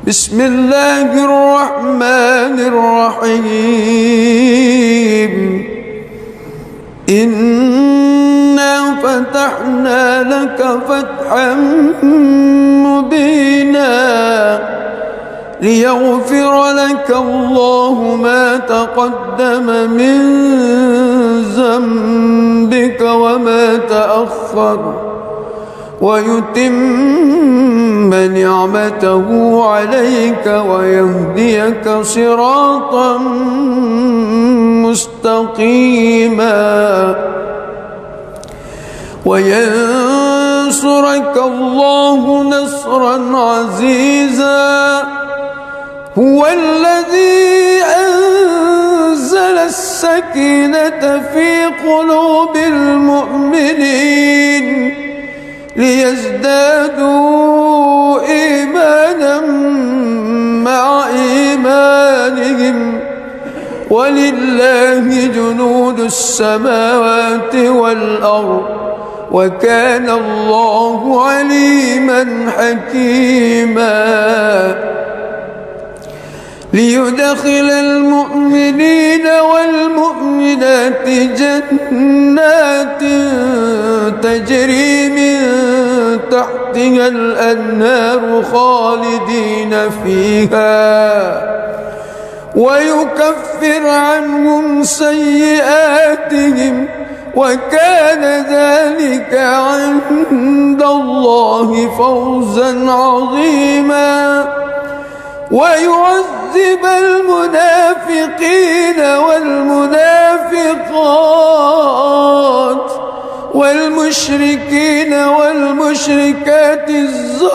بسم الله الرحمن الرحيم إنا فتحنا لك فتحا مبينا ليغفر لك الله ما تقدم من ذنبك وما تأخر ويتم نعمته عليك ويهديك صراطا مستقيما وينصرك الله نصرا عزيزا هو الذي أنزل السكينة في قلوب المؤمنين ليزدادوا إيمانا مع إيمانهم ولله جنود السماوات والأرض وكان الله عليما حكيما ليدخل المؤمنين والمؤمنات جنات تجري من تحتها الأنهار خالدين فيها ويكفر عنهم سيئاتهم وكان ذلك عند الله فوزا عظيما ويعذب المنافقين والمنافقات والمشركين والمشركات الظانين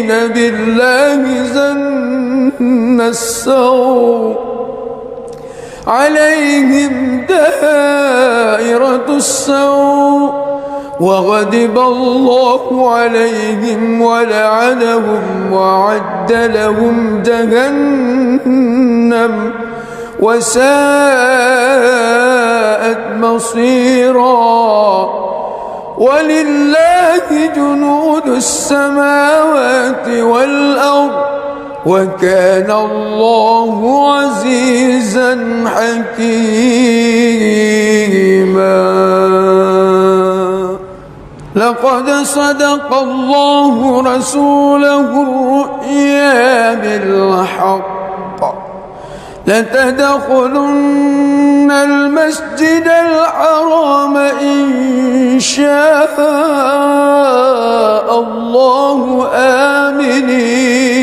بالله ظن السوء عليهم دائرة السوء وغضب الله عليهم ولعنهم وأعد لهم جهنم وساءت مصيرا ولله جنود السماوات والأرض وكان الله عزيزا حكيما لقد صدق الله رسوله الرؤيا بالحق لتدخلن المسجد الحرام إن شاء الله آمنين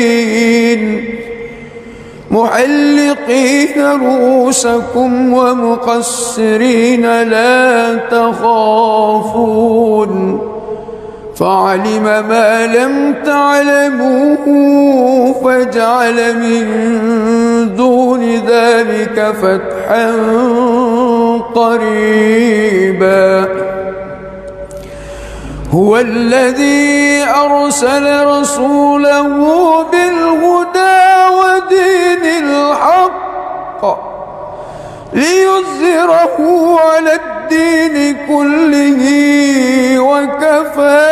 محلقين رؤوسكم ومقصرين لا تخافون فعلم ما لم تعلموا فجعل من دون ذلك فتحا قريبا هو الذي أرسل رسوله بالهدى ودين الحق ليظهره على الدين كله وكفى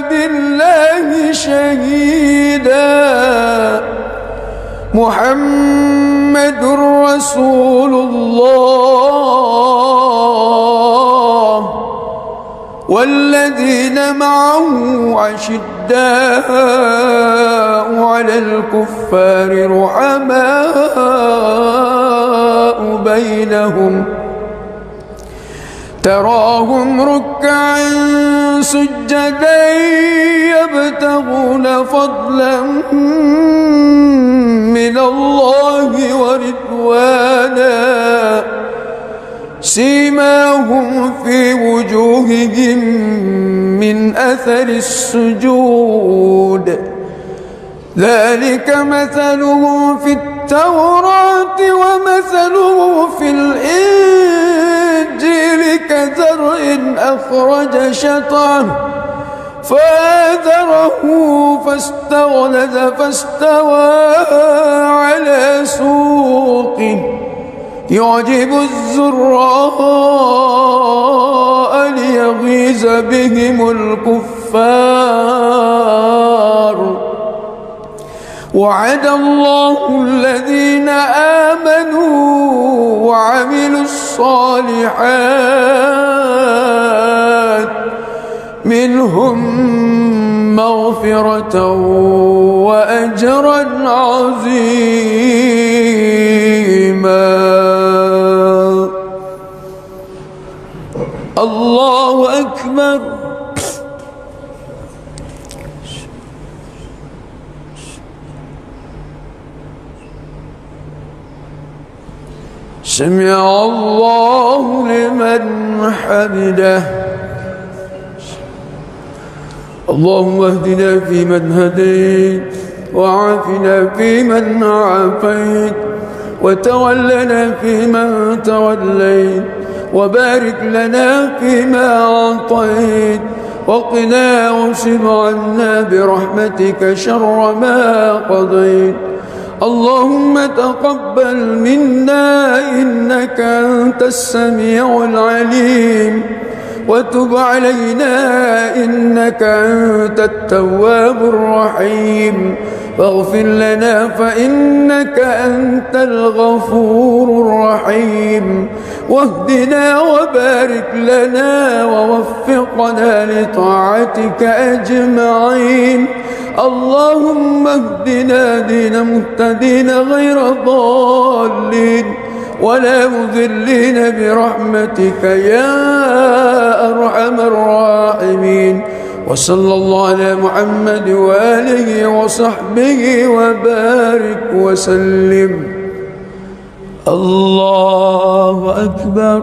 بالله شهيدا محمد رسول الله والذين معه أشداء على الكفار رحماء بينهم تراهم ركعا سجدا يبتغون فضلا من الله ورضوانا سيماهم في وجوههم من أثر السجود ذلك مثلهم في التوراة ومثله في الإنجيل كزرع أخرج شطأه فآزره فاستغلظ فاستوى على سوقه يعجب الزراء ليغيظ بهم الكفار وعد الله الذين آمنوا وعملوا الصالحات منهم مغفرة وأجرا عظيما. الله أكبر. سمع الله لمن حمده. اللهم اهدنا فيمن هديت، وعافنا فيمن عافيت، وتولنا فيمن توليت، وبارك لنا فيما أعطيت، وقنا واصرف عنا برحمتك شر ما قضيت. اللهم تقبل منا إنك أنت السميع العليم، وتب علينا إنك أنت التواب الرحيم، واغفر لنا فإنك أنت الغفور الرحيم، واهدنا وبارك لنا ووفقنا لطاعتك أجمعين. اللهم اهدنا دين مهتدين غير ضالين ولا مذلين برحمتك يا أرحم الراحمين. وصلى الله على محمد وآله وصحبه وبارك وسلم. الله أكبر.